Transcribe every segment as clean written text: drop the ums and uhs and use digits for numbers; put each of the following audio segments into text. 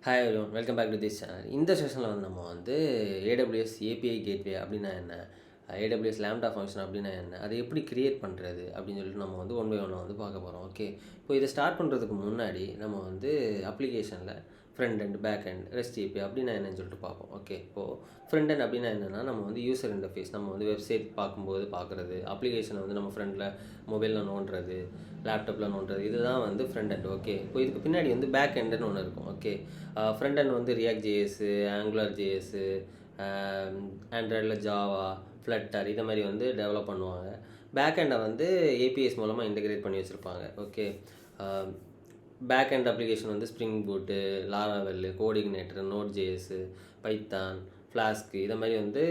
Hi everyone, welcome back to this channel. இந்த செஷனில் வந்து நம்ம வந்து AWS API கேட்வே அப்படின்னா என்ன, AWS லேம்டா ஃபங்க்ஷன் அப்படின்னா என்ன, அதை எப்படி கிரியேட் பண்ணுறது அப்படின்னு சொல்லிட்டு நம்ம வந்து ஒன் பை ஒன்னாக வந்து பார்க்க போகிறோம். ஓகே, இப்போ இதை ஸ்டார்ட் பண்ணுறதுக்கு முன்னாடி நம்ம வந்து அப்ளிகேஷனில் front and back and rest API அப்படின்னா என்னன்னு சொல்லிட்டு பார்ப்போம். ஓகே, இப்போது ஃப்ரண்ட் அண்ட் அப்படின்னா என்னென்னா நம்ம வந்து யூசர் இன்டர்ஃபேஸ், நம்ம வந்து வெப்சைட் பார்க்கும்போது பார்க்குறது, அப்ளிகேஷனை வந்து நம்ம ஃப்ரண்டில் மொபைலில் நோண்டுறது, லேப்டாப்பில் நோண்டுறது, இதுதான் வந்து ஃப்ரண்ட் அண்ட். ஓகே, இப்போ இதுக்கு பின்னாடி வந்து பேக் எண்டுன்னு ஒன்று இருக்கும். ஓகே, ஃப்ரண்ட் அண்ட் வந்து ரியாக்ட் ஜேஎஸ்ஸு, ஆங்குலர் ஜேஎஸ்ஸு, ஆண்ட்ராய்டில் ஜாவா, ஃப்ளட்டர் இதை மாதிரி வந்து டெவலப் பண்ணுவாங்க. பேக் எண்டை வந்து ஏபிஎஸ் மூலமாக இன்டெகிரேட் பண்ணி வச்சுருப்பாங்க. ஓகே, பேக் எண்ட் அப்ளிகேஷன் வந்து ஸ்ப்ரிங் பூட்டு, லாராவெல், கோடிக்னேட்டர், நோட் ஜேஎஸ்ஸு, பைத்தான், ஃப்ளாஸ்க்கு இதை மாதிரி வந்து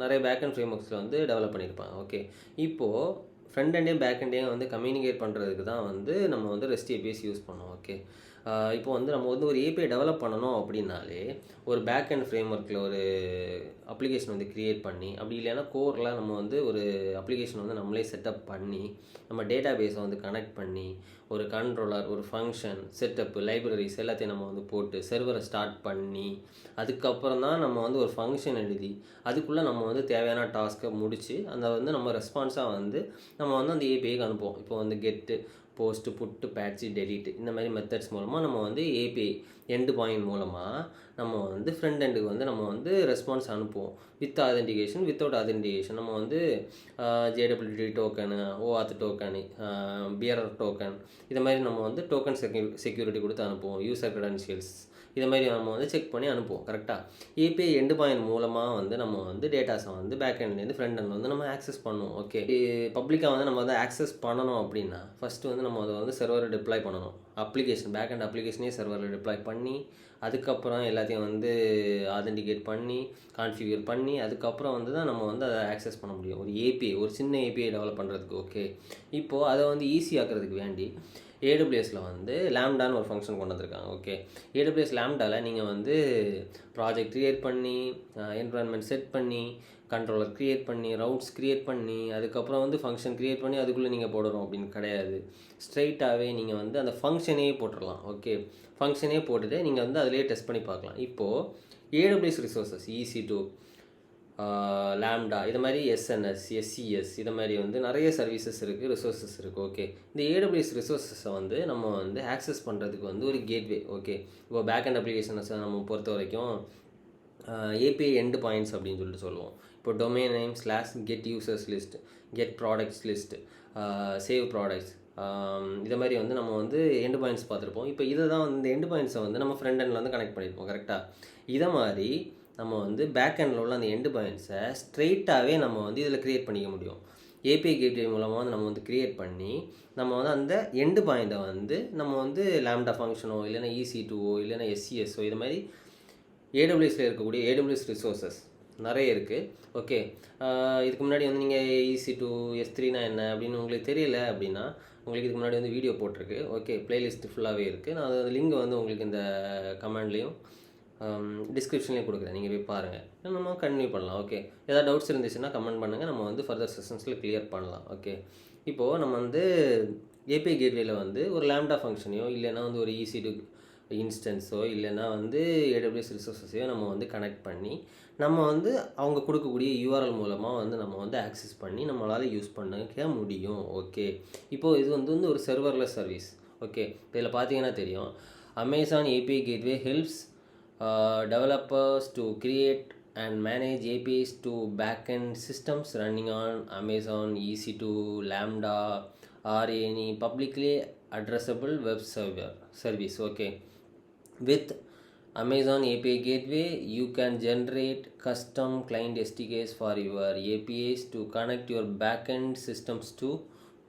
நிறைய பேக் அண்ட் ஃப்ரேம் ஒர்க்ஸில் வந்து டெவலப் பண்ணியிருப்பாங்க. ஓகே, இப்போது ஃப்ரண்ட் எண்டையும் பேக் எண்டையும் வந்து கம்யூனிகேட் பண்ணுறதுக்கு தான் வந்து நம்ம வந்து ரெஸ்ட் ஏபிஎஸ் யூஸ் பண்ணோம். ஓகே, இப்போ வந்து நம்ம வந்து ஒரு ஏபிஐ டெவலப் பண்ணணும் அப்படின்னாலே ஒரு பேக் அண்ட் ஃப்ரேம் ஒர்க்கில் ஒரு அப்ளிகேஷன் வந்து க்ரியேட் பண்ணி, அப்படி இல்லைன்னா கோரில் நம்ம வந்து ஒரு அப்ளிகேஷன் வந்து நம்மளே செட்டப் பண்ணி, நம்ம டேட்டா பேஸை வந்து கனெக்ட் பண்ணி, ஒரு கண்ட்ரோலர், ஒரு ஃபங்க்ஷன், செட்டப்பு, லைப்ரரிஸ் எல்லாத்தையும் நம்ம வந்து போட்டு சர்வரை ஸ்டார்ட் பண்ணி, அதுக்கப்புறம் தான் நம்ம வந்து ஒரு ஃபங்க்ஷன் எழுதி அதுக்குள்ளே நம்ம வந்து தேவையான டாஸ்க்கை முடித்து அந்த வந்து நம்ம ரெஸ்பான்ஸாக வந்து நம்ம வந்து அந்த ஏபிஐக்கு அனுப்புவோம். இப்போ வந்து கெட்டு, போஸ்ட்டு, புட்டு, பேட்ச்சு, டெலீட் இந்த மாதிரி மெத்தட்ஸ் மூலமாக நம்ம வந்து ஏபிஐ எண்டு பாயிண்ட் மூலமாக நம்ம வந்து ஃப்ரண்ட் எண்டுக்கு வந்து நம்ம வந்து ரெஸ்பான்ஸ் அனுப்புவோம். வித் ஆதென்டிகேஷன், வித்தவுட் ஆதென்டிகேஷன் நம்ம வந்து ஜேடபிள்யூடி டோக்கனு, ஓஆத் டோக்கனு, பிஆர்ஆர் டோக்கன் இதை மாதிரி நம்ம வந்து டோக்கன் செக்யூரிட்டி கொடுத்து அனுப்புவோம். யூசர் க்ரெடென்ஷியல்ஸ் இதை மாதிரி நம்ம வந்து செக் பண்ணி அனுப்புவோம். கரெக்டாக ஏபிஐ எண்டு பாயிண்ட் மூலமாக வந்து நம்ம வந்து டேட்டாஸை வந்து பேக் எண்ட்லேருந்து ஃப்ரண்ட் எண்ட் வந்து நம்ம ஆக்சஸ் பண்ணுவோம். ஓகே, பப்ளிக்காக வந்து நம்ம வந்து ஆக்சஸ் பண்ணணும் அப்படின்னா ஃபஸ்ட்டு வந்து நம்ம அதை வந்து சர்வரை டிப்ளாய் பண்ணணும். அப்ளிகேஷன் பேக் அண்ட் அப்ளிகேஷனே சர்வரில் டிப்ளாய் பண்ணி, அதுக்கப்புறம் எல்லாத்தையும் வந்து ஆதென்டிகேட் பண்ணி, கான்ஃபிகர் பண்ணி, அதுக்கப்புறம் வந்து தான் நம்ம வந்து அதை ஆக்சஸ் பண்ண முடியும். ஒரு ஏபிஐ, ஒரு சின்ன ஏபிஐ டெவலப் பண்ணுறதுக்கு. ஓகே, இப்போது அதை வந்து ஈஸியாக்கிறதுக்கு வேண்டி ஏடபிள்யூஎஸில் வந்து லேம்டான்னு ஒரு ஃபங்க்ஷன் கொண்டு வந்திருக்காங்க. ஓகே, ஏடபிள்யூஎஸ் லேம்டாவில் நீங்கள் வந்து ப்ராஜெக்ட் க்ரியேட் பண்ணி, என்விரான்மெண்ட் செட் பண்ணி, கண்ட்ரோலர் க்ரியேட் பண்ணி, ரவுட்ஸ் க்ரியேட் பண்ணி, அதுக்கப்புறம் வந்து ஃபங்க்ஷன் க்ரியேட் பண்ணி அதுக்குள்ளே நீங்கள் போடணும் அப்படின்னு கிடையாது. ஸ்ட்ரைட்டாகவே நீங்கள் வந்து அந்த ஃபங்க்ஷனே போட்டுடலாம். ஓகே, ஃபங்க்ஷனே போட்டுட்டு நீங்கள் வந்து அதிலே டெஸ்ட் பண்ணி பார்க்கலாம். இப்போது ஏடபிள்யூஎஸ் ரிசோர்ஸஸ் EC2, லேம்டா இது மாதிரி எஸ்என்எஸ், SES இதை மாதிரி வந்து நிறைய சர்வீசஸ் இருக்குது, ரிசோர்ஸஸ் இருக்குது. ஓகே, இந்த ஏடபிள்யூஎஸ் ரிசோர்ஸஸை வந்து நம்ம வந்து ஆக்சஸ் பண்ணுறதுக்கு வந்து ஒரு கேட்வே. ஓகே, இப்போ பேக் அண்ட் அப்ளிகேஷன்ஸை நம்ம பொறுத்த வரைக்கும் ஏபிஐ எண்டு பாயிண்ட்ஸ் அப்படின்னு சொல்லிட்டு சொல்லுவோம். இப்போ domain name /get users list, get products list, save products இதை மாதிரி வந்து நம்ம வந்து எண்டு பாயிண்ட்ஸ் பார்த்துருப்போம். இப்போ இதை தான் வந்து இந்த எண்டு பாயிண்ட்ஸை வந்து நம்ம ஃப்ரண்ட் எண்டில் வந்து கனெக்ட் பண்ணியிருப்போம். கரெக்டாக இதை மாதிரி நம்ம வந்து பேக் எண்டில் உள்ள அந்த எண்டு பாயிண்ட்ஸை ஸ்ட்ரெயிட்டாகவே நம்ம வந்து இதில் க்ரியேட் பண்ணிக்க முடியும். ஏபிஐ கேட்வே மூலமாக வந்து நம்ம வந்து க்ரியேட் பண்ணி நம்ம வந்து அந்த எண்டு பாயிண்ட்டை வந்து நம்ம வந்து லேம்டா ஃபங்க்ஷனோ இல்லைன்னா EC2ஓ இல்லைன்னா SESஓ இது மாதிரி ஏடபிள்யூஎஸில் இருக்கக்கூடிய ஏடபிள்யூஎஸ் ரிசோர்ஸஸ் நிறைய இருக்குது. ஓகே, இதுக்கு முன்னாடி வந்து நீங்கள் EC2, S3னா என்ன அப்படின்னு உங்களுக்கு தெரியல அப்படின்னா உங்களுக்கு இதுக்கு முன்னாடி வந்து வீடியோ போட்டிருக்கு. ஓகே, ப்ளேலிஸ்ட் ஃபுல்லாகவே இருக்குது. நான் அது லிங்க் வந்து உங்களுக்கு இந்த கமெண்ட்லேயும் டிஸ்கிரிப்ஷன்லேயும் கொடுக்குறேன், நீங்கள் போய் பாருங்கள். நம்ம கண்டினியூ பண்ணலாம். ஓகே, ஏதாவது டவுட்ஸ் இருந்துச்சுன்னா கமெண்ட் பண்ணுங்கள், நம்ம வந்து ஃபர்தர் செஷன்ஸில் கிளியர் பண்ணலாம். ஓகே, இப்போது நம்ம வந்து ஏபிஐ கேட்வேயில் வந்து ஒரு லேம்டா ஃபங்க்ஷனையோ இல்லைன்னா வந்து ஒரு EC2 இன்ஸ்டன்ஸோ இல்லைன்னா வந்து ஏடபிள்யூஎஸ் ரிசோர்ஸஸையோ நம்ம வந்து கனெக்ட் பண்ணி நம்ம வந்து அவங்க கொடுக்கக்கூடிய URL மூலமாக வந்து நம்ம வந்து ஆக்சஸ் பண்ணி நம்மளால் யூஸ் பண்ணிக்க முடியும். ஓகே, இப்போது இது வந்து ஒரு சர்வர்லெஸ் சர்வீஸ். ஓகே, இதில் பார்த்தீங்கன்னா தெரியும், Amazon API gateway helps developers to create and manage APIs to backend systems running on Amazon EC2, Lambda or any publicly addressable web service. Okay, with Amazon API Gateway you can generate custom client SDKs for your APIs to connect your backend systems to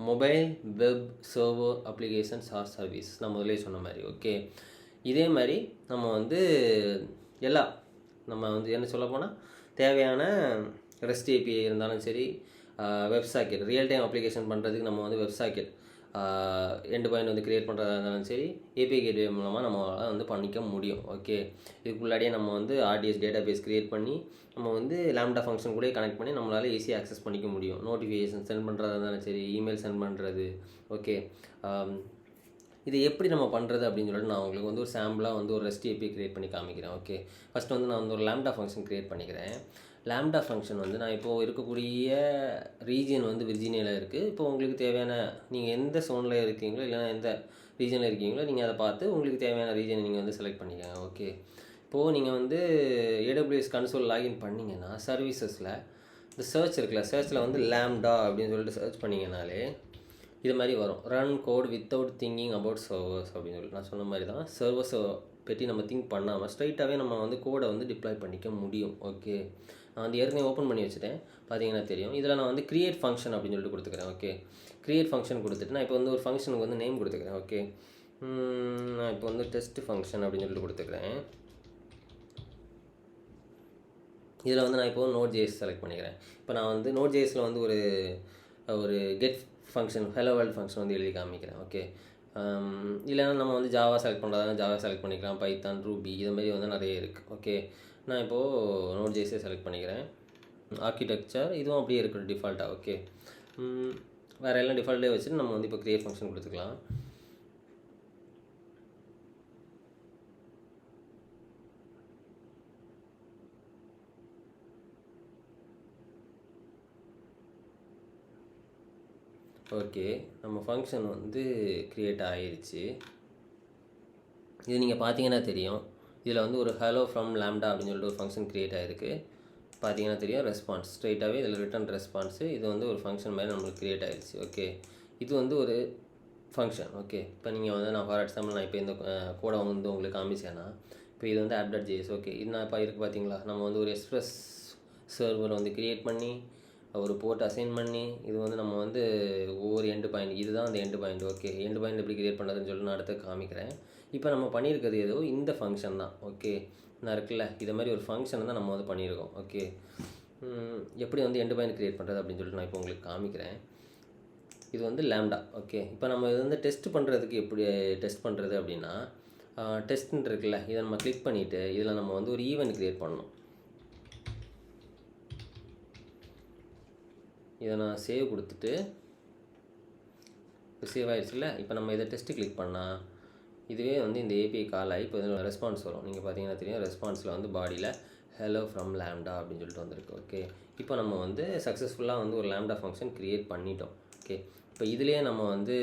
mobile web server applications or service. நான் முதலே சொன்ன மாதிரி. Okay, இதே மாதிரி நம்ம வந்து நம்ம வந்து என்ன சொல்ல போனால் தேவையான ரெஸ்ட் API இருந்தாலும் சரி, web socket real time application பண்ணுறதுக்கு நம்ம வந்து வெப் சாக்கெட் எண்டு பாயிண்ட் வந்து க்ரியேட் பண்ணுறதா இருந்தாலும் சரி ஏபிஐ கேட்வே மூலமாக நம்மளால் வந்து பண்ணிக்க முடியும். ஓகே, இதுக்குள்ளாடியே நம்ம வந்து RDS டேட்டா பேஸ் க்ரியேட் பண்ணி நம்ம வந்து லேம்டா ஃபங்க்ஷன் கூட கனெக்ட் பண்ணி நம்மளால் ஈஸியாக ஆக்சஸ் பண்ணிக்க முடியும். நோட்டிஃபிகேஷன் சென்ட் பண்ணுறதா இருந்தாலும் சரி, இமெயில் சென்ட் பண்ணுறது. ஓகே, இது எப்படி நம்ம பண்ணுறது அப்படின்னு சொல்லிட்டு நான் உங்களுக்கு வந்து ஒரு சாம்பிளாக வந்து ஒரு ரெஸ்ட் ஏபிஐ க்ரியேட் பண்ணி காமிக்கிறேன். ஓகே, ஃபஸ்ட்டு வந்து நான் வந்து ஒரு லாம்டா ஃபங்க்ஷன் க்ரியேட் பண்ணிக்கிறேன். லாம்டா ஃபங்க்ஷன் வந்து நான் இப்போது இருக்கக்கூடிய ரீஜியன் வந்து விர்ஜீனியாவில் இருக்குது. இப்போ உங்களுக்கு தேவையான நீங்கள் எந்த ஸோனில் இருக்கீங்களோ இல்லைனா எந்த ரீஜனில் இருக்கீங்களோ நீங்கள் அதை பார்த்து உங்களுக்கு தேவையான ரீஜனை நீங்கள் வந்து செலக்ட் பண்ணிக்கங்க. ஓகே, இப்போது நீங்கள் வந்து ஏடபிள்யூஎஸ் கன்சோல் லாகின் பண்ணிங்கன்னா சர்வீசஸில் இந்த சர்ச் இருக்குல்ல, சர்ச்சில் வந்து லாம்டா அப்படின்னு சொல்லிட்டு சர்ச் பண்ணிங்கனாலே இது மாதிரி வரும். Run code without thinking about servers அப்படின்னு சொல்லிட்டு நான் சொன்ன மாதிரி தான் சர்வர்ஸை பற்றி நம்ம திங்க் பண்ணாமல் ஸ்ட்ரைட்டாகவே நம்ம வந்து கோடை வந்து டிப்ளாய் பண்ணிக்க முடியும். ஓகே, நான் வந்து ஏற்கனவே ஓப்பன் பண்ணி வச்சுட்டேன், பார்த்தீங்கன்னா தெரியும். இதில் நான் வந்து க்ரியேட் ஃபங்க்ஷன் அப்படின்னு சொல்லிட்டு கொடுத்துக்கிறேன். ஓகே, க்ரியேட் ஃபங்க்ஷன் கொடுத்துட்டு நான் இப்போ வந்து ஒரு ஃபங்க்ஷனுக்கு வந்து நேம் கொடுத்துக்கிறேன். ஓகே, நான் இப்போ வந்து டெஸ்ட் ஃபங்க்ஷன் அப்படின்னு சொல்லிட்டு கொடுத்துக்கிறேன். இதில் வந்து நான் இப்போ Node.js செலக்ட் பண்ணிக்கிறேன். இப்போ நான் வந்து Node.jsல வந்து ஒரு get function hello world function வந்து எழுதி காமிக்கிறேன். ஓகே, இல்லைனா நம்ம வந்து ஜாவா செலக்ட் பண்ணுறதா ஜாவா செலக்ட் பண்ணிக்கலாம், பைத்தான், ரூபி இது மாதிரி வந்து நிறைய இருக்குது. ஓகே, நான் இப்போது Node.js செலக்ட் பண்ணிக்கிறேன். ஆர்கிடெக்சர் இதுவும் அப்படியே இருக்குது டிஃபால்ட்டாக. ஓகே, வேறு எல்லாம் டிஃபால்ட்டே வச்சுட்டு நம்ம வந்து இப்போ க்ரியேட் ஃபங்க்ஷன் கொடுத்துக்கலாம். ஓகே, நம்ம ஃபங்க்ஷன் வந்து க்ரியேட் ஆகிருச்சு. இது நீங்கள் பார்த்தீங்கன்னா தெரியும். இதில் வந்து ஒரு ஹலோ ஃப்ரம் லாம்டா அப்படின்னு சொல்லிட்டு ஒரு ஃபங்க்ஷன் க்ரியேட் ஆகிருக்கு. பார்த்தீங்கன்னா தெரியும், ரெஸ்பான்ஸ் ஸ்ட்ரைட்டாகவே இதில் ரிட்டன் ரெஸ்பான்ஸு. இது வந்து ஒரு ஃபங்க்ஷன் மாதிரி நம்மளுக்கு க்ரியேட் ஆகிருச்சு. ஓகே, இது வந்து ஒரு ஃபங்க்ஷன். ஓகே, இப்போ நீங்கள் வந்து நான் ஃபார் எக்ஸாம்பிள் நான் இப்போ இந்த கோடை வந்து உங்களுக்கு காமிச்சேன்னா இப்போ இது வந்து app.js. ஓகே, இது நான் இப்போ இருக்குது பார்த்தீங்களா, நம்ம வந்து ஒரு எக்ஸ்பிரஸ் சர்வர் வந்து க்ரியேட் பண்ணி ஒரு போர்ட் அசைன் பண்ணி இது வந்து நம்ம வந்து ஒவ்வொரு எண்டு பாயிண்ட் இதுதான் அந்த end point. Okay, end point எப்படி க்ரியேட் பண்ணுறதுன்னு சொல்லி நான் அடுத்து காமிக்கிறேன். இப்போ நம்ம பண்ணியிருக்கிறது ஏதோ இந்த ஃபங்க்ஷன் தான். ஓகே, நான் இருக்குல்ல இது மாதிரி ஒரு ஃபங்க்ஷன் தான் நம்ம வந்து பண்ணியிருக்கோம். ஓகே, எப்படி வந்து எண்டு பாயிண்ட் க்ரியேட் பண்ணுறது அப்படின்னு சொல்லிட்டு நான் இப்போ உங்களுக்கு காமிக்கிறேன். இது வந்து லாம்டா. ஓகே, இப்போ நம்ம இது வந்து டெஸ்ட் பண்ணுறதுக்கு எப்படி டெஸ்ட் பண்ணுறது அப்படின்னா டெஸ்ட்ன்னு இருக்குல்ல, இதை நம்ம கிளிக் பண்ணிவிட்டு இதில் நம்ம வந்து ஒரு ஈவெண்ட் க்ரியேட் பண்ணணும். இதை நான் சேவ் கொடுத்துட்டு இப்போ சேவ் ஆகிடுச்சுல்ல. இப்போ நம்ம இதை டெஸ்ட்டு கிளிக் பண்ணால் இதுவே வந்து இந்த ஏபிஐ கால் ஆகி இப்போ இதில் ரெஸ்பான்ஸ் வரும். நீங்கள் பார்த்தீங்கன்னா தெரியும், ரெஸ்பான்ஸில் வந்து பாடியில் ஹலோ ஃப்ரம் லாம்டா அப்படின்னு சொல்லிட்டு வந்திருக்கு. ஓகே, இப்போ நம்ம வந்து சக்ஸஸ்ஃபுல்லாக வந்து ஒரு லாம்டா ஃபங்க்ஷன் க்ரியேட் பண்ணிட்டோம். ஓகே, இப்போ இதுலேயே நம்ம வந்து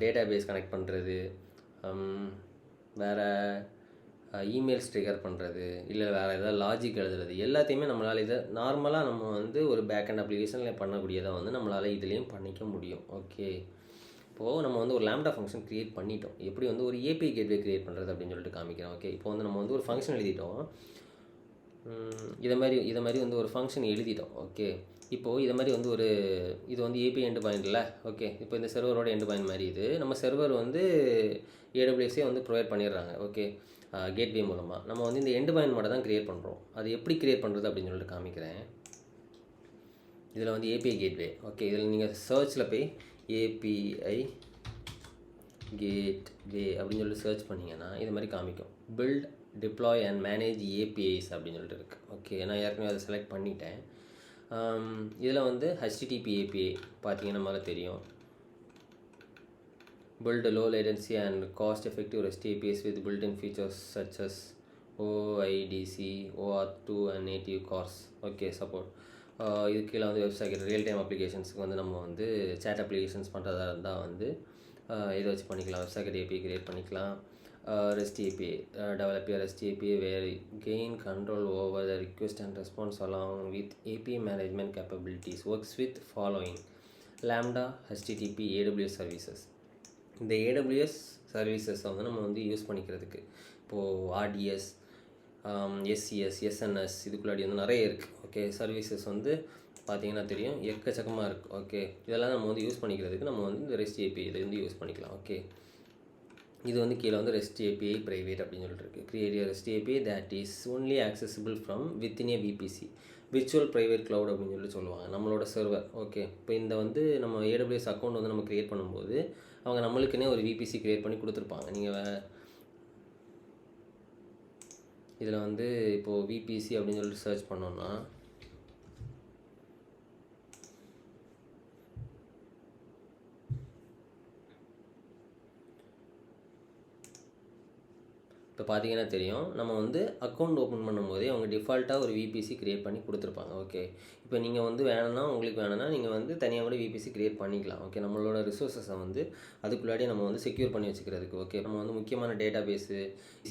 டேட்டா பேஸ் கனெக்ட் பண்ணுறது, வேறு இமெயில்ஸ் ட்ரிகர் பண்ணுறது, இல்லை வேறு ஏதாவது லாஜிக் எழுதுறது எல்லாத்தையுமே நம்மளால் இதை நார்மலாக நம்ம வந்து ஒரு பேக்அண்ட் அப்ளிகேஷனில் பண்ணக்கூடியதாக வந்து நம்மளால் இதுலேயும் பண்ணிக்க முடியும். ஓகே, இப்போது நம்ம வந்து ஒரு லாம்டா ஃபங்க்ஷன் க்ரியேட் பண்ணிட்டோம். எப்படி வந்து ஒரு ஏபிஐ கேட்வே க்ரியேட் பண்ணுறது அப்படின்னு சொல்லிட்டு காமிக்கிறோம். ஓகே, இப்போ வந்து நம்ம வந்து ஒரு ஃபங்க்ஷன் எழுதிட்டோம். இதை மாதிரி வந்து ஒரு ஃபங்க்ஷன் எழுதிட்டோம். ஓகே, இப்போது இதை மாதிரி வந்து இது வந்து ஏபிஐ எண்டு பாயிண்டில். ஓகே, இப்போ இந்த சர்வரோட எண்டு பாயிண்ட் மாதிரி இது நம்ம சர்வர் வந்து ஏடபிள்யூஎஸ்ஸே வந்து ப்ரொவைட் பண்ணிடுறாங்க. ஓகே, கேட்வே மூலமாக நம்ம வந்து இந்த எண்டு பாயிண்ட் மட்டும் தான் க்ரியேட் பண்ணுறோம். அது எப்படி க்ரியேட் பண்ணுறது அப்படின்னு சொல்லிட்டு காமிக்கிறேன். இதில் வந்து ஏபிஐ கேட்வே. ஓகே, இதில் நீங்கள் சர்ச்சில் போய் ஏபிஐ கேட்வே அப்படின்னு சொல்லிட்டு சர்ச் பண்ணிங்கன்னா இது மாதிரி காமிக்கும். Build deploy and manage APIs அப்படின்னு சொல்லிட்டு இருக்குது. ஓகே, நான் ஏற்கனவே அதை செலக்ட் பண்ணிட்டேன். இதில் வந்து HTTP API பார்த்தீங்கன்னா நம்மளால் தெரியும். Build low latency and cost-effective REST APIs with built-in features such as OIDC, OAuth2 and native CORS. Okay, support. இது கீழே வந்து வெப்சைட் ரியல் டைம் அப்ளிகேஷன்ஸுக்கு வந்து நம்ம வந்து சேட் அப்ளிகேஷன்ஸ் பண்ணுறதா இருந்தால் வந்து இதை வச்சு பண்ணிக்கலாம். வெப்சைட் API க்ரியேட் பண்ணிக்கலாம். REST API, develop a REST API where gain control over the request and response along with API management capabilities. Works with following: Lambda, HTTP, AWS services. இந்த AWS சர்வீசஸை வந்து நம்ம வந்து யூஸ் பண்ணிக்கிறதுக்கு இப்போது RTS, SCS, SNS இதுக்குள்ளாடி வந்து நிறைய இருக்குது. Okay, services வந்து பார்த்திங்கன்னா தெரியும், எக்கச்சக்கமாக இருக்குது. ஓகே, இதெல்லாம் நம்ம வந்து யூஸ் பண்ணிக்கிறதுக்கு நம்ம வந்து இந்த REST API இதை வந்து யூஸ் பண்ணிக்கலாம். ஓகே, இது வந்து கீழே வந்து REST API ப்ரைவேட் அப்படின்னு சொல்லிட்டு இருக்குது. Create REST API that is only accessible from within a VPC, virtual private cloud அப்படின்னு சொல்லி சொல்லுவாங்க, நம்மளோட சர்வர். ஓகே, இப்போ இந்த வந்து நம்ம ஏடபிள்யூஎஸ் அக்கௌண்ட் வந்து நம்ம க்ரியேட் பண்ணும்போது அவங்க நம்மளுக்குன்னே ஒரு விபிசி க்ரியேட் பண்ணி கொடுத்துருப்பாங்க. நீங்கள் இதில் வந்து இப்போது விபிசி அப்படின்னு சொல்லிட்டு சர்ச் பண்ணோன்னா இப்போ பார்த்தீங்கன்னா தெரியும், நம்ம வந்து அக்கௌண்ட் ஓப்பன் பண்ணும்போதே அவங்க டிஃபால்ட்டாக ஒரு விபிசி கிரியேட் பண்ணி கொடுத்துருப்பாங்க. ஓகே, இப்போ நீங்கள் வந்து வேணும்னா, உங்களுக்கு வேணும்னா நீங்கள் வந்து தனியாக கூட விபிசி கிரியேட் பண்ணிக்கலாம். ஓகே, நம்மளோட ரிசோர்ஸஸை வந்து அதுக்குள்ளாடி நம்ம வந்து செக்யூர் பண்ணி வச்சுக்கிறதுக்கு. ஓகே, நம்ம வந்து முக்கியமான டேட்டா பேஸு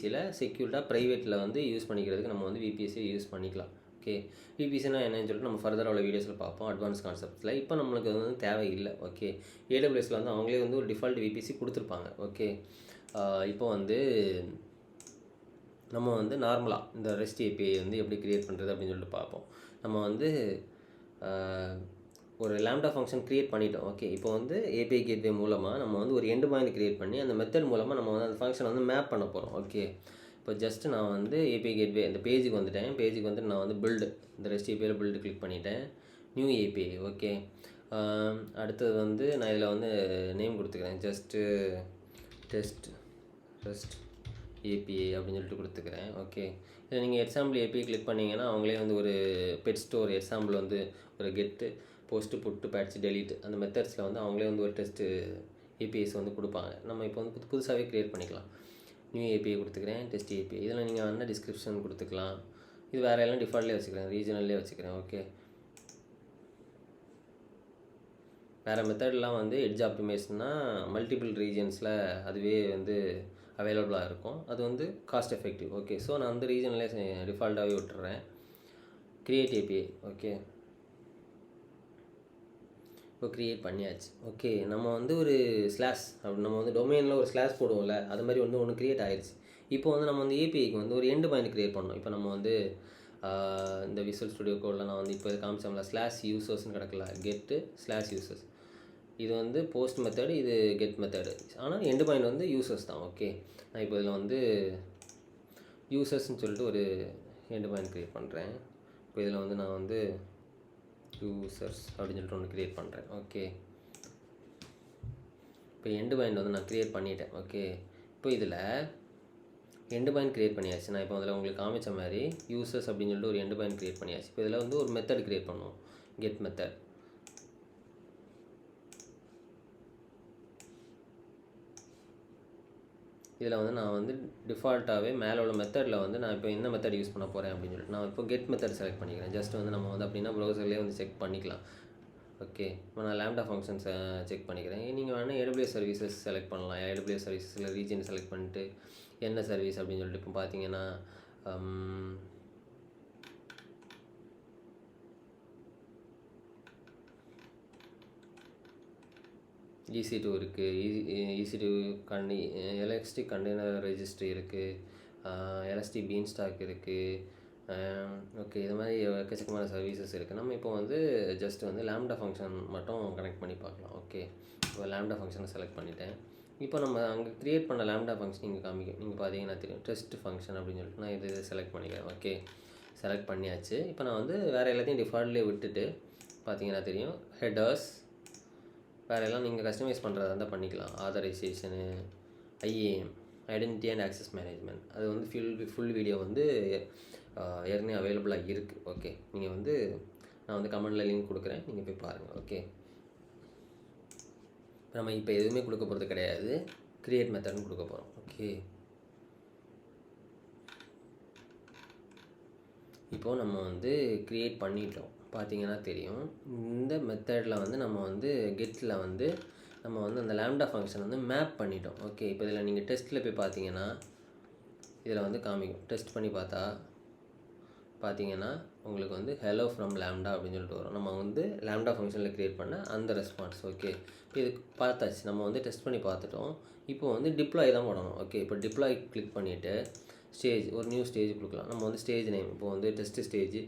சில செக்யூர்டாக ப்ரைவேட்டில் வந்து யூஸ் பண்ணிக்கிறதுக்கு நம்ம வந்து விபிஎஸ்சி யூஸ் பண்ணிக்கலாம். ஓகே, விபிசினா என்னன்னு சொல்லிட்டு நம்ம ஃபர்தராக உள்ள வீடியோஸில் பார்ப்போம், அட்வான்ஸ் கான்செப்ட்ஸில். இப்போ நம்மளுக்கு வந்து தேவையில்லை. ஓகே, ஏடபிள்யூஎஸில் வந்து அவங்களே வந்து ஒரு டிஃபால்ட் விபிசி கொடுத்துருப்பாங்க. ஓகே, இப்போ வந்து நம்ம வந்து நார்மலாக இந்த ரெஸ்ட் ஏபிஐ வந்து எப்படி க்ரியேட் பண்ணுறது அப்படின்னு சொல்லிட்டு பார்ப்போம். நம்ம வந்து ஒரு லாம்டா ஃபங்க்ஷன் க்ரியேட் பண்ணிட்டோம். ஓகே, இப்போ வந்து ஏபிஐ கேட்வே மூலமாக நம்ம வந்து ஒரு எண்டு பாயிண்ட் க்ரியேட் பண்ணி அந்த மெத்தட் மூலமாக நம்ம வந்து அந்த ஃபங்க்ஷனை வந்து மேப் பண்ண போகிறோம். ஓகே, இப்போ ஜஸ்ட்டு நான் வந்து ஏபிஐ கேட்வே இந்த பேஜுக்கு வந்துட்டேன். பேஜுக்கு வந்து நான் வந்து பில்டு இந்த ரெஸ்ட் ஏபிஐயில் பில்டு கிளிக் பண்ணிட்டேன். New API. ஓகே, அடுத்தது வந்து நான் இதில் வந்து நேம் கொடுத்துக்கிறேன். ஜஸ்ட்டு டெஸ்ட் ரெஸ்ட் ஏபிஐ அப்படின்னு சொல்லிட்டு கொடுத்துக்கிறேன். ஓகே, இதில் நீங்கள் எக்ஸாம்பிள் ஏபிஐ கிளிக் பண்ணிங்கன்னா அவங்களே வந்து ஒரு பெட் ஸ்டோர் எக்ஸாம்பிள் வந்து ஒரு கெட்டு போஸ்ட்டு புட்டு பேட்ச் டெலிட் அந்த மெத்தட்ஸில் வந்து அவங்களே வந்து ஒரு டெஸ்ட்டு ஏபிஐஸ் வந்து கொடுப்பாங்க. நம்ம இப்போ வந்து புதுசாகவே க்ரியேட் பண்ணிக்கலாம். நியூ ஏபிஐ கொடுத்துக்கிறேன். டெஸ்ட் ஏபிஐ இதில் நீங்கள் வந்து டிஸ்கிரிப்ஷன் கொடுத்துக்கலாம். இது வேறு எல்லாம் டிஃபால்ட்லேயே வச்சுக்கிறேன், ரீஜனல்லே வச்சுக்கிறேன். ஓகே, வேறு மெத்தட்லாம் வந்து எட்ஜ் ஆப்டிமைஸ்னா மல்டிபிள் ரீஜன்ஸில் அதுவே வந்து அவைலபிளாக இருக்கும். அது வந்து காஸ்ட் எஃபெக்டிவ். ஓகே, ஸோ நான் அந்த ரீஜன்லேயே டிஃபால்ட்டாகவே விட்டுறேன். Create API. ஓகே, இப்போ க்ரியேட் பண்ணியாச்சு. ஓகே, நம்ம வந்து ஒரு ஸ்லாஷ் அப்படி நம்ம வந்து டொமைனில் ஒரு ஸ்லாஷ் போடுவோம்ல, அது மாதிரி வந்து ஒன்று க்ரியேட் ஆயிடுச்சு. இப்போ வந்து நம்ம வந்து ஏபிஐக்கு வந்து ஒரு எண்டு பாயிண்ட் க்ரியேட் பண்ணோம். இப்போ நம்ம வந்து இந்த விசுவல் ஸ்டுடியோ கோடில் நான் வந்து இப்போ காமிச்சோம்ல ஸ்லாஷ் யூசர்ஸ்னு கிடக்கல, கெட்டு ஸ்லாஷ் யூசர்ஸ். இது வந்து போஸ்ட் மெத்தடு, இது கெட் மெத்தடு. ஆனால் எண்டு பாயிண்ட் வந்து யூசர்ஸ் தான். ஓகே, நான் இப்போ இதில் வந்து யூசர்ஸ்ன்னு சொல்லிட்டு ஒரு எண்டு பாயிண்ட் க்ரியேட் பண்ணுறேன். இப்போ இதில் வந்து நான் வந்து யூசர்ஸ் அப்படின்னு சொல்லிட்டு ஒன்று க்ரியேட் பண்ணுறேன். ஓகே, இப்போ எண்டு பாயிண்ட் வந்து நான் க்ரியேட் பண்ணிட்டேன். ஓகே, இப்போ இதில் எண்டு பாயிண்ட் க்ரியேட் பண்ணியாச்சு. நான் இப்போ அதில் உங்களுக்கு காமிச்ச மாதிரி யூசர்ஸ் அப்படின்னு சொல்லிட்டு ஒரு எண்டு பாயிண்ட் க்ரியேட் பண்ணியாச்சு. இப்போ இதில் வந்து ஒரு மெத்தட் க்ரியேட் பண்ணுவோம், கெட் மெத்தட். இதில் வந்து நான் வந்து டிஃபால்ட்டாகவே மேலே உள்ள மெத்தடில் வந்து நான் இப்போ என்ன மெத்தட் யூஸ் பண்ண போகிறேன் அப்படின்னு சொல்லிட்டு நான் இப்போ கெட் மெத்தட் செலக்ட் பண்ணிக்கிறேன். ஜஸ்ட் வந்து நம்ம வந்து அப்படின்னா ப்ரௌசர்லேயே வந்து செக் பண்ணிக்கலாம். ஓகே, இப்போ நான் லாம்டா ஃபங்க்ஷன்ஸை செக் பண்ணிக்கிறேன். நீங்கள் வேணால் ஏடபிள்யூஎஸ் சர்வீசஸ் செலக்ட் பண்ணலாம். ஏடபிள்யூஎஸ் சர்வீசஸில் ரீஜன் செலக்ட் பண்ணிட்டு என்ன சர்வீஸ் அப்படின்னு சொல்லிட்டு இப்போ பார்த்தீங்கன்னா EC2 இருக்குது, EC2 எலக்ட்ரிக் கண்டெய்னர் ரெஜிஸ்ட்ரி இருக்குது, எல்எஸ்டி பீன் ஸ்டாக் இருக்குது. ஓகே, இது மாதிரி எக்கச்சக்கமான சர்வீசஸ் இருக்குது. நம்ம இப்போ வந்து ஜஸ்ட் வந்து லாம்டா ஃபங்க்ஷன் மட்டும் கனெக்ட் பண்ணி பார்க்கலாம். ஓகே, இப்போ லாம்டா ஃபங்க்ஷனை செலக்ட் பண்ணிட்டேன். இப்போ நம்ம அங்கே க்ரியேட் பண்ண லாம்டா ஃபங்க்ஷன் இங்கே காமிக்கும். நீங்கள் பார்த்தீங்கன்னா தெரியும், டெஸ்ட் ஃபங்க்ஷன் அப்படின்னு சொல்லிட்டு நான் இது செலக்ட் பண்ணிக்கிறேன். ஓகே, செலக்ட் பண்ணியாச்சு. இப்போ நான் வந்து வேறு எல்லாத்தையும் டிஃபால்ட்லேயே விட்டுட்டு பார்த்தீங்கன்னா தெரியும், ஹெடர்ஸ் வேறு எல்லாம் நீங்கள் கஸ்டமைஸ் பண்ணுறதா இருந்தால் பண்ணிக்கலாம். Authorisation, IAM, identity and access management, அது வந்து ஃபுல் வீடியோ வந்து ஏற்கனவே அவைலபிளாக இருக்குது. ஓகே, நீங்கள் வந்து நான் வந்து கமெண்டில் லிங்க் கொடுக்குறேன், நீங்கள் போய் பாருங்கள். ஓகே, நம்ம இப்போ எதுவுமே கொடுக்க போகிறது கிடையாது, க்ரியேட் மெத்தட்னு கொடுக்க போகிறோம். ஓகே, இப்போது நம்ம வந்து க்ரியேட் பண்ணிட்டோம். பார்த்தீங்கன்னா தெரியும், இந்த மெத்தடில் வந்து நம்ம வந்து கெட்டில் வந்து நம்ம வந்து அந்த லாம்டா ஃபங்க்ஷன் வந்து மேப் பண்ணிட்டோம். ஓகே, இப்போ இதில் நீங்கள் டெஸ்ட்டில் போய் பார்த்தீங்கன்னா இதில் வந்து காமிக்கும். டெஸ்ட் பண்ணி பார்த்தீங்கன்னா உங்களுக்கு வந்து ஹலோ ஃப்ரம் லாம்டா அப்படின்னு சொல்லிட்டு வரும். நம்ம வந்து லாம்டா ஃபங்க்ஷனில் க்ரியேட் பண்ண அந்த ரெஸ்பான்ஸ். ஓகே, இப்போ இது பார்த்தாச்சு, நம்ம வந்து டெஸ்ட் பண்ணி பார்த்துட்டோம். இப்போ வந்து டிப்ளாய் தான் பண்ணணும். ஓகே, இப்போ டிப்ளாய் கிளிக் பண்ணிவிட்டு ஸ்டேஜ் ஒரு நியூ ஸ்டேஜ் கொடுக்கலாம். நம்ம வந்து ஸ்டேஜ் நேம் இப்போ வந்து test stage,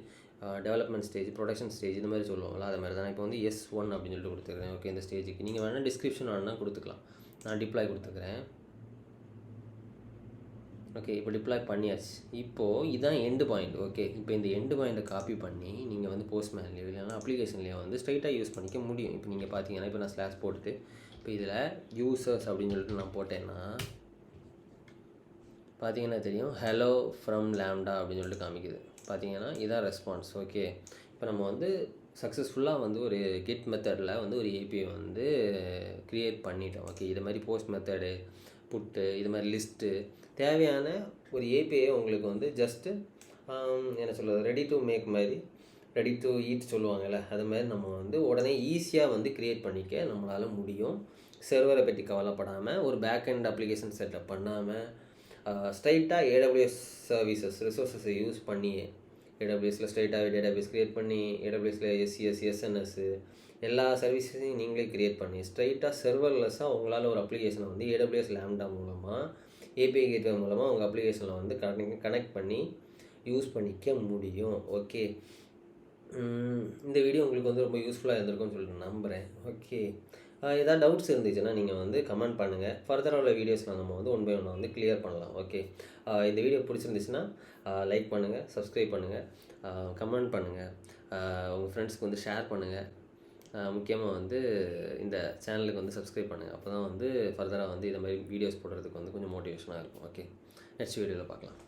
development stage, production stage இந்த மாதிரி சொல்லுவோம்ல, அது மாதிரி தான். இப்போ வந்து S1 அப்படின்னு சொல்லிட்டு கொடுத்துருக்கேன். ஓகே, இந்த ஸ்டேஜுக்கு நீங்கள் வேணால் டிஸ்கிரிப்ஷன் வேணால் கொடுத்துக்கலாம். நான் டிப்ளாய் கொடுத்துக்கிறேன். ஓகே, இப்போ டிப்ளாய் பண்ணியாச்சு. இப்போது இதுதான் எண்டு பாயிண்ட். ஓகே, இப்போ இந்த எண்டு பாயிண்ட்டை காப்பி பண்ணி நீங்கள் வந்து போஸ்ட்மேன்லேயோ இல்லைனா அப்ளிகேஷன்லேயோ வந்து ஸ்ட்ரைட்டாக யூஸ் பண்ணிக்க முடியும். இப்போ நீங்கள் பார்த்தீங்கன்னா இப்போ நான் ஸ்லாஷ் போட்டுட்டு இப்போ இதில் யூசர்ஸ் அப்படின்னு சொல்லிட்டு நான் போட்டேன்னா பார்த்தீங்கன்னா தெரியும், ஹலோ ஃப்ரம் லாம்டா அப்படின்னு சொல்லிட்டு காமிக்குது. பார்த்தீங்கன்னா இதான் ரெஸ்பான்ஸ். ஓகே, இப்போ நம்ம வந்து சக்ஸஸ்ஃபுல்லாக வந்து ஒரு கெட் மெத்தடில் வந்து ஒரு ஏபிஐ வந்து க்ரியேட் பண்ணிட்டோம். ஓகே, இது மாதிரி போஸ்ட் மெத்தடு, புட்டு இது மாதிரி லிஸ்ட்டு தேவையான ஒரு ஏபிஐ உங்களுக்கு வந்து ஜஸ்ட்டு என்ன சொல்கிறது, ரெடி டு மேக் மாதிரி, ரெடி டு ஈட் சொல்லுவாங்கள்ல, அது மாதிரி நம்ம வந்து உடனே ஈஸியாக வந்து க்ரியேட் பண்ணிக்க நம்மளால் முடியும். சர்வரை பற்றி கவலைப்படாமல், ஒரு பேக் எண்ட் அப்ளிகேஷன் செட்டப் பண்ணாமல், ஸ்ட்ரைட்டாக ஏடபிள்யூஎஸ் சர்வீசஸ் ரிசோர்ஸஸை யூஸ் பண்ணி ஏடபிள்யூஎஸில் ஸ்ட்ரைட்டாகவே டேட்டாபேஸ் க்ரியேட் பண்ணி, ஏடபிள்யூஎஸில் எஸ்சிஎஸ் எஸ்என்எஸ் எல்லா சர்வீஸையும் நீங்களே க்ரியேட் பண்ணி ஸ்ட்ரைட்டாக சர்வர்லெஸ்ஸாக உங்களால் ஒரு அப்ளிகேஷனை வந்து ஏடபிள்யூஎஸ் லேம்டா மூலமாக ஏபிஐ கேட்வே மூலமாக உங்கள் அப்ளிகேஷனில் வந்து கனெக்ட் பண்ணி யூஸ் பண்ணிக்க முடியும். ஓகே, இந்த வீடியோ உங்களுக்கு வந்து ரொம்ப யூஸ்ஃபுல்லாக இருந்திருக்கும்னு சொல்லிட்டு நம்புகிறேன். ஓகே, ஏதாவது டவுட்ஸ் இருந்துச்சுன்னா நீங்கள் வந்து கமெண்ட் பண்ணுங்கள். ஃபர்தராக உள்ள வீடியோஸில் நம்ம வந்து 1 by 1 வந்து கிளியர் பண்ணலாம். ஓகே, இந்த வீடியோ பிடிச்சிருந்துச்சுன்னா லைக் பண்ணுங்கள், சப்ஸ்கிரைப் பண்ணுங்கள், கமெண்ட் பண்ணுங்கள், உங்கள் ஃப்ரெண்ட்ஸ்க்கு வந்து ஷேர் பண்ணுங்கள். முக்கியமாக வந்து இந்த சேனலுக்கு வந்து சப்ஸ்கிரைப் பண்ணுங்கள். அப்போ தான் வந்து ஃபர்தராக வந்து இந்த மாதிரி வீடியோஸ் போடுறதுக்கு வந்து கொஞ்சம் மோட்டிவேஷனாக இருக்கும். ஓகே, நெக்ஸ்ட் வீடியோவில் பார்க்கலாம்.